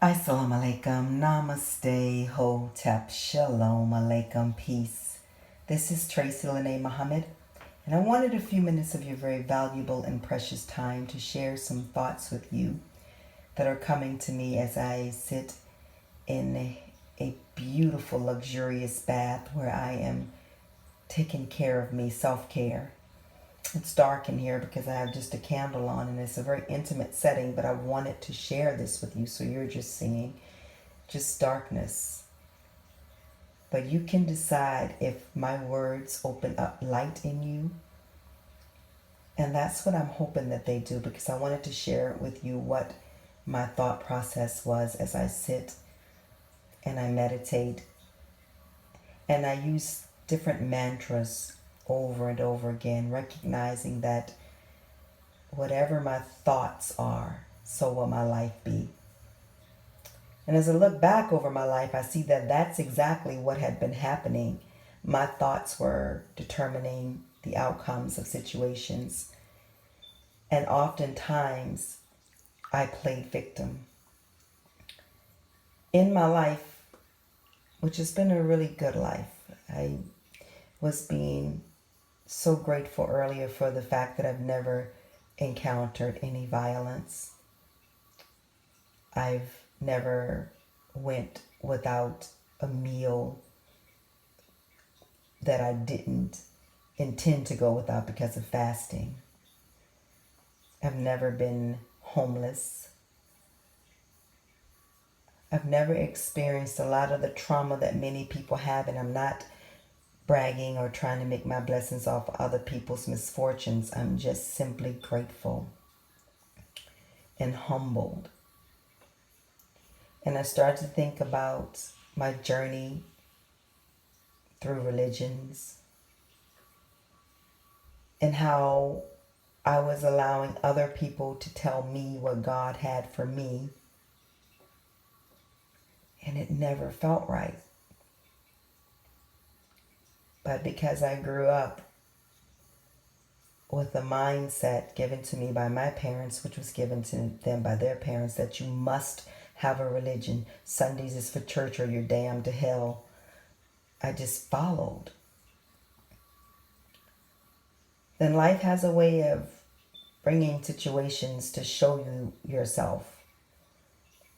Assalamu alaikum, namaste, hotep, shalom alaikum, peace. This is Tracy Lene Muhammad, and I wanted a few minutes of your very valuable and precious time to share some thoughts with you that are coming to me as I sit in a beautiful, luxurious bath where I am taking care of me, self-care. It's dark in here because I have just a candle on and it's a very intimate setting, but I wanted to share this with you so you're just seeing just darkness. But you can decide if my words open up light in you. And that's what I'm hoping that they do, because I wanted to share with you what my thought process was as I sit and I meditate. And I use different mantras over and over again, recognizing that whatever my thoughts are, so will my life be. And as I look back over my life, I see that that's exactly what had been happening. My thoughts were determining the outcomes of situations. And oftentimes, I played victim. In my life, which has been a really good life, I was being so grateful earlier for the fact that I've never encountered any violence. I've never went without a meal that I didn't intend to go without because of fasting. I've never been homeless. I've never experienced a lot of the trauma that many people have, and I'm not bragging or trying to make my blessings off other people's misfortunes. I'm just simply grateful and humbled. And I started to think about my journey through religions and how I was allowing other people to tell me what God had for me, and it never felt right. But because I grew up with a mindset given to me by my parents, which was given to them by their parents, that you must have a religion. Sundays is for church or you're damned to hell. I just followed. Then life has a way of bringing situations to show you yourself.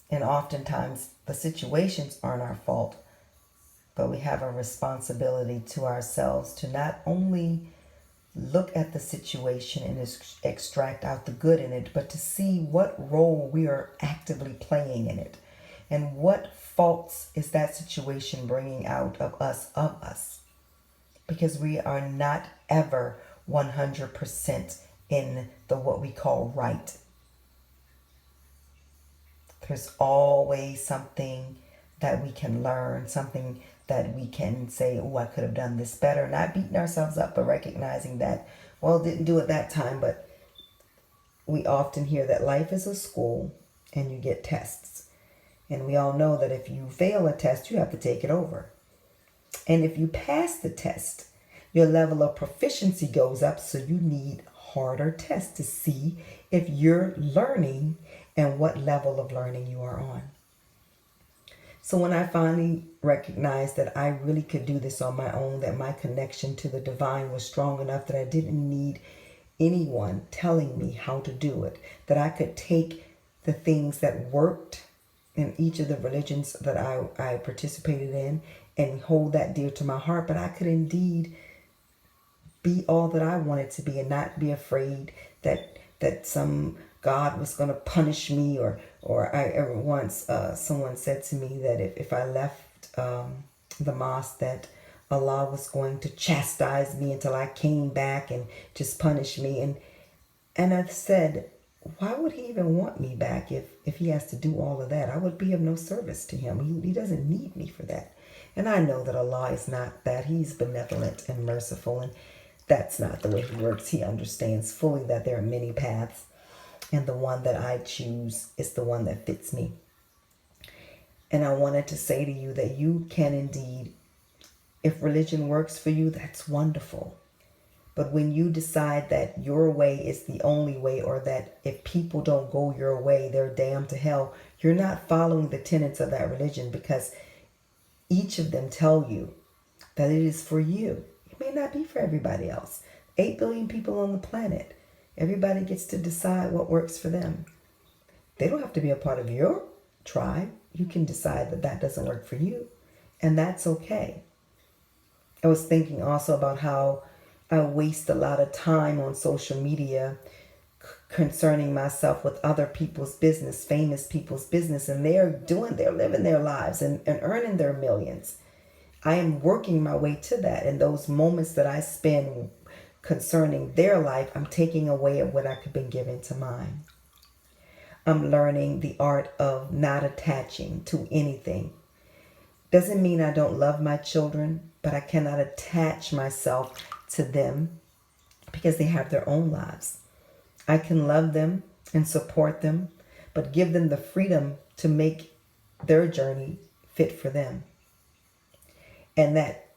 And oftentimes the situations aren't our fault, but we have a responsibility to ourselves to not only look at the situation and extract out the good in it, but to see what role we are actively playing in it and what faults is that situation bringing out of us. Because we are not ever 100% in the what we call right. There's always something that we can learn, something that we can say, oh, I could have done this better. Not beating ourselves up, but recognizing that, well, didn't do it that time. But we often hear that life is a school and you get tests. And we all know that if you fail a test, you have to take it over. And if you pass the test, your level of proficiency goes up. So you need harder tests to see if you're learning and what level of learning you are on. So when I finally recognized that I really could do this on my own, that my connection to the divine was strong enough that I didn't need anyone telling me how to do it, that I could take the things that worked in each of the religions that I participated in and hold that dear to my heart, but I could indeed be all that I wanted to be and not be afraid that some God was going to punish me, or I ever once someone said to me that if I left the mosque, that Allah was going to chastise me until I came back and just punish me. And I said, why would he even want me back if he has to do all of that? I would be of no service to him. He doesn't need me for that. And I know that Allah is not that. He's benevolent and merciful, and that's not the way he works. He understands fully that there are many paths, and the one that I choose is the one that fits me. And I wanted to say to you that you can indeed, if religion works for you, that's wonderful. But when you decide that your way is the only way, or that if people don't go your way, they're damned to hell, you're not following the tenets of that religion, because each of them tell you that it is for you. It may not be for everybody else. 8 billion people on the planet. Everybody gets to decide what works for them. They don't have to be a part of your tribe. You can decide that that doesn't work for you, and that's okay. I was thinking also about how I waste a lot of time on social media concerning myself with other people's business, famous people's business, and they're living their lives and earning their millions. I am working my way to that. And those moments that I spend concerning their life, I'm taking away at what I could have been given to mine. I'm learning the art of not attaching to anything. Doesn't mean I don't love my children, but I cannot attach myself to them because they have their own lives. I can love them and support them, but give them the freedom to make their journey fit for them. And that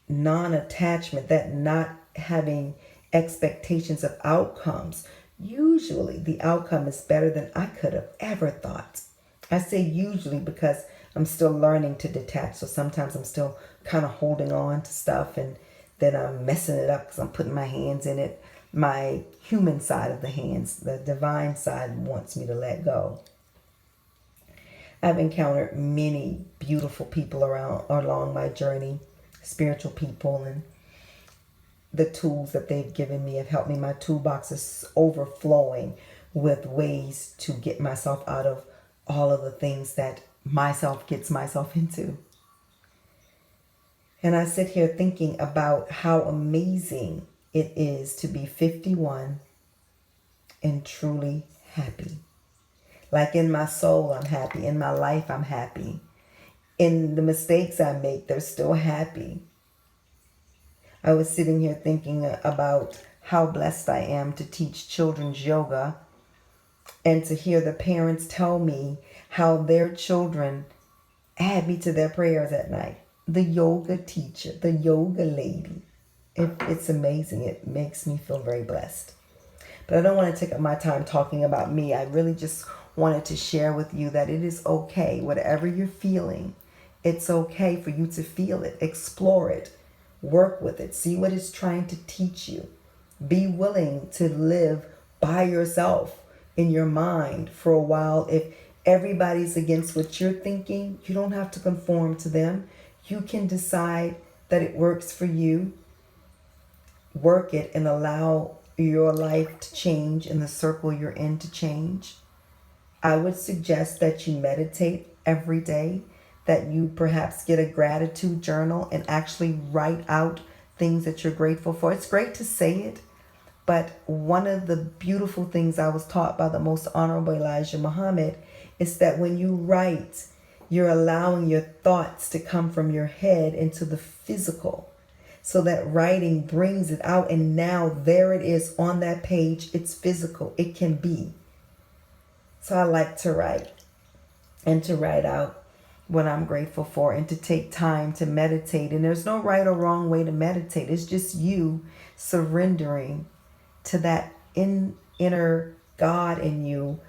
non-attachment, that not having expectations of outcomes, usually the outcome is better than I could have ever thought. I say usually because I'm still learning to detach. So sometimes I'm still kind of holding on to stuff, and then I'm messing it up because I'm putting my hands in it. My human side of the hands, the divine side, wants me to let go. I've encountered many beautiful people along my journey, spiritual people, and the tools that they've given me have helped me. My toolbox is overflowing with ways to get myself out of all of the things that myself gets myself into. And I sit here thinking about how amazing it is to be 51 and truly happy. Like in my soul, I'm happy. In my life, I'm happy. In the mistakes I make, they're still happy. I was sitting here thinking about how blessed I am to teach children's yoga, and to hear the parents tell me how their children add me to their prayers at night. The yoga teacher, the yoga lady. It's amazing. It makes me feel very blessed. But I don't want to take up my time talking about me. I really just wanted to share with you that it is okay. Whatever you're feeling, it's okay for you to feel it. Explore it. Work with it. See what it's trying to teach you. Be willing to live by yourself in your mind for a while. If everybody's against what you're thinking, you don't have to conform to them. You can decide that it works for you. Work it and allow your life to change and the circle you're in to change. I would suggest that you meditate every day, that you perhaps get a gratitude journal and actually write out things that you're grateful for. It's great to say it, but one of the beautiful things I was taught by the Most Honorable Elijah Muhammad is that when you write, you're allowing your thoughts to come from your head into the physical. So that writing brings it out, and now there it is on that page. It's physical. It can be. So I like to write, and to write out what I'm grateful for, and to take time to meditate. And there's no right or wrong way to meditate. It's just you surrendering to that inner God in you.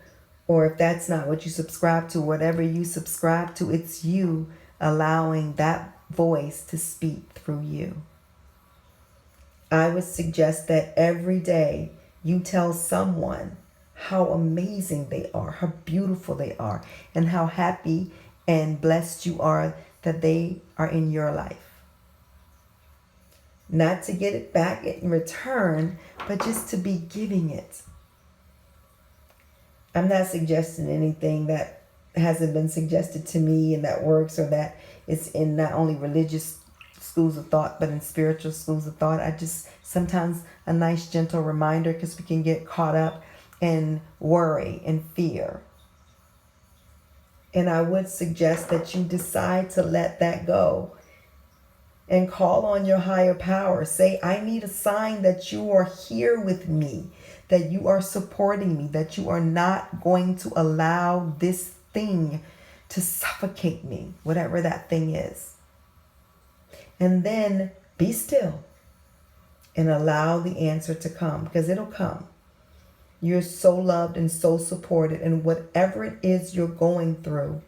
Or if that's not what you subscribe to, whatever you subscribe to, it's you allowing that voice to speak through you. I would suggest that every day you tell someone how amazing they are, how beautiful they are, and how happy and blessed you are that they are in your life. Not to get it back in return, but just to be giving it. I'm not suggesting anything that hasn't been suggested to me and that works, or that is in not only religious schools of thought, but in spiritual schools of thought. I just sometimes a nice gentle reminder, because we can get caught up in worry and fear. And I would suggest that you decide to let that go and call on your higher power. Say, I need a sign that you are here with me, that you are supporting me, that you are not going to allow this thing to suffocate me, whatever that thing is. And then be still and allow the answer to come, because it'll come. You're so loved and so supported, and whatever it is you're going through,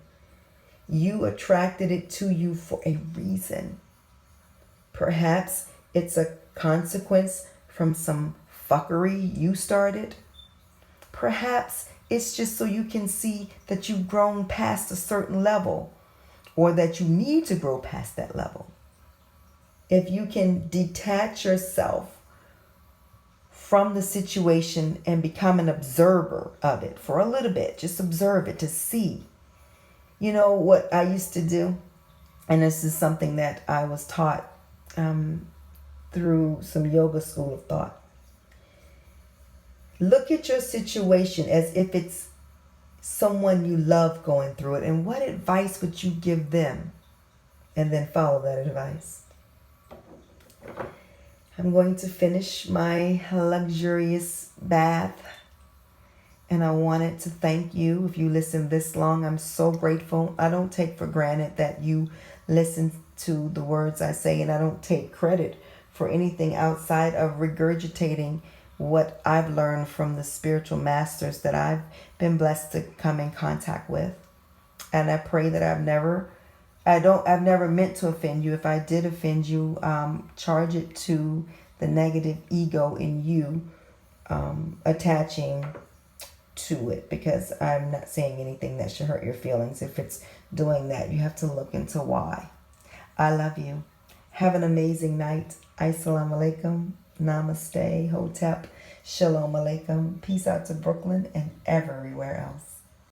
you attracted it to you for a reason. Perhaps it's a consequence from some fuckery you started. Perhaps it's just so you can see that you've grown past a certain level, or that you need to grow past that level. If you can detach yourself from the situation and become an observer of it for a little bit, just observe it to see. You know what I used to do, and this is something that I was taught through some yoga school of thought. Look at your situation as if it's someone you love going through it, and what advice would you give them? And then follow that advice. I'm going to finish my luxurious bath, and I wanted to thank you. If you listen this long, I'm so grateful. I don't take for granted that you listen to the words I say, and I don't take credit for anything outside of regurgitating what I've learned from the spiritual masters that I've been blessed to come in contact with. And I pray that I've never meant to offend you. If I did offend you, charge it to the negative ego in you attaching to it, because I'm not saying anything that should hurt your feelings. If it's doing that, you have to look into why. I love you. Have an amazing night. Assalamu alaikum. Namaste. Hotep. Shalom alaikum. Peace out to Brooklyn and everywhere else.